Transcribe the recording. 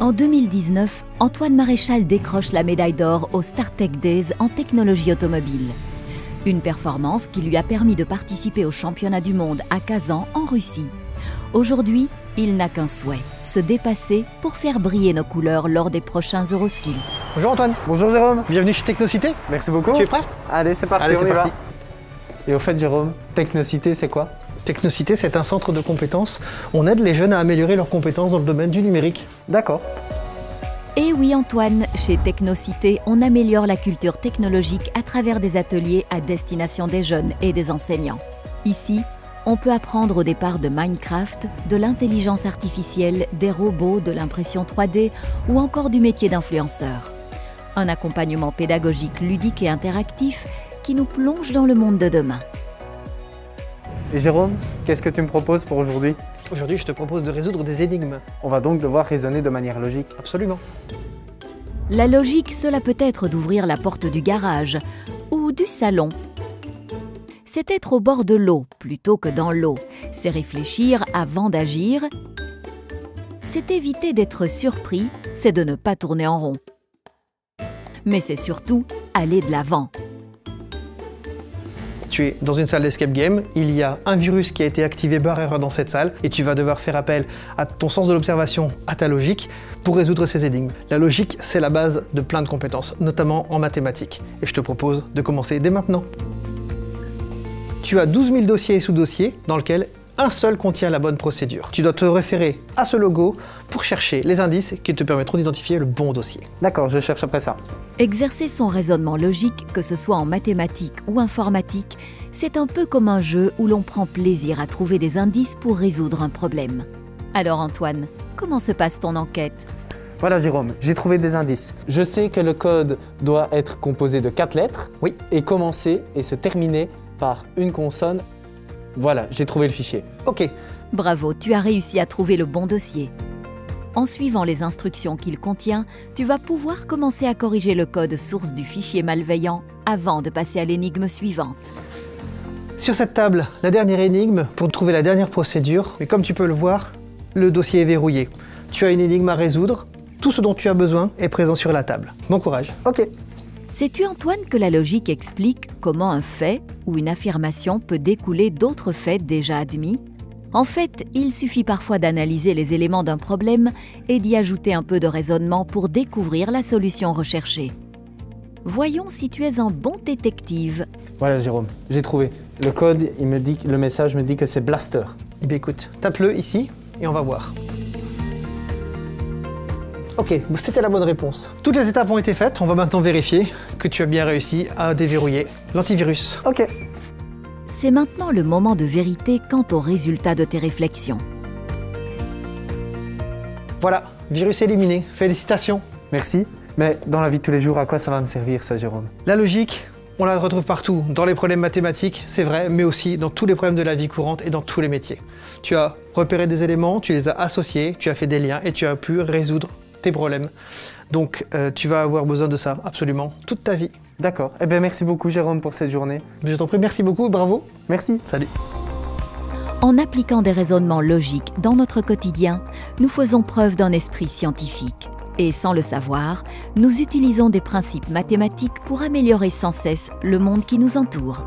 En 2019, Antoine Maréchal décroche la médaille d'or au StarTech Days en technologie automobile. Une performance qui lui a permis de participer au championnat du monde à Kazan en Russie. Aujourd'hui, il n'a qu'un souhait, se dépasser pour faire briller nos couleurs lors des prochains Euroskills. Bonjour Antoine. Bonjour Jérôme. Bienvenue chez Technocité. Merci beaucoup. Tu es prêt? Allez, c'est parti, Allez, on c'est y parti. va. Et au fait Jérôme, Technocité c'est quoi? Technocité, c'est un centre de compétences. On aide les jeunes à améliorer leurs compétences dans le domaine du numérique. D'accord. Et oui Antoine, chez Technocité, on améliore la culture technologique à travers des ateliers à destination des jeunes et des enseignants. Ici, on peut apprendre au départ de Minecraft, de l'intelligence artificielle, des robots, de l'impression 3D ou encore du métier d'influenceur. Un accompagnement pédagogique ludique et interactif qui nous plonge dans le monde de demain. Et Jérôme, qu'est-ce que tu me proposes pour aujourd'hui? Aujourd'hui, je te propose de résoudre des énigmes. On va donc devoir raisonner de manière logique. Absolument. La logique, cela peut être d'ouvrir la porte du garage ou du salon. C'est être au bord de l'eau plutôt que dans l'eau. C'est réfléchir avant d'agir. C'est éviter d'être surpris, c'est de ne pas tourner en rond. Mais c'est surtout aller de l'avant. Tu es dans une salle d'escape game, il y a un virus qui a été activé par erreur dans cette salle et tu vas devoir faire appel à ton sens de l'observation, à ta logique, pour résoudre ces énigmes. La logique, c'est la base de plein de compétences, notamment en mathématiques. Et je te propose de commencer dès maintenant. Tu as 12 000 dossiers et sous-dossiers dans lesquels un seul contient la bonne procédure. Tu dois te référer à ce logo pour chercher les indices qui te permettront d'identifier le bon dossier. D'accord, je cherche après ça. Exercer son raisonnement logique, que ce soit en mathématiques ou informatique, c'est un peu comme un jeu où l'on prend plaisir à trouver des indices pour résoudre un problème. Alors Antoine, comment se passe ton enquête? Voilà Jérôme, j'ai trouvé des indices. Je sais que le code doit être composé de 4 lettres. Oui. Et commencer et se terminer par une consonne. Voilà, j'ai trouvé le fichier. Ok. Bravo, tu as réussi à trouver le bon dossier. En suivant les instructions qu'il contient, tu vas pouvoir commencer à corriger le code source du fichier malveillant avant de passer à l'énigme suivante. Sur cette table, la dernière énigme pour trouver la dernière procédure, mais comme tu peux le voir, le dossier est verrouillé. Tu as une énigme à résoudre, tout ce dont tu as besoin est présent sur la table. Bon courage. Ok. Sais-tu Antoine que la logique explique comment un fait ou une affirmation peut découler d'autres faits déjà admis? En fait, il suffit parfois d'analyser les éléments d'un problème et d'y ajouter un peu de raisonnement pour découvrir la solution recherchée. Voyons si tu es un bon détective. Voilà Jérôme, j'ai trouvé. Le code, le message me dit que c'est Blaster. Eh bien écoute, tape-le ici et on va voir. Ok, c'était la bonne réponse. Toutes les étapes ont été faites, on va maintenant vérifier que tu as bien réussi à déverrouiller l'antivirus. Ok. C'est maintenant le moment de vérité quant au résultat de tes réflexions. Voilà, virus éliminé, félicitations. Merci. Mais dans la vie de tous les jours, à quoi ça va me servir ça Jérôme? La logique, on la retrouve partout, dans les problèmes mathématiques, c'est vrai, mais aussi dans tous les problèmes de la vie courante et dans tous les métiers. Tu as repéré des éléments, tu les as associés, tu as fait des liens et tu as pu résoudre tes problèmes. Donc tu vas avoir besoin de ça absolument toute ta vie. D'accord. Eh bien merci beaucoup Jérôme pour cette journée. Je t'en prie, merci beaucoup, bravo. Merci. Salut. En appliquant des raisonnements logiques dans notre quotidien, nous faisons preuve d'un esprit scientifique. Et sans le savoir, nous utilisons des principes mathématiques pour améliorer sans cesse le monde qui nous entoure.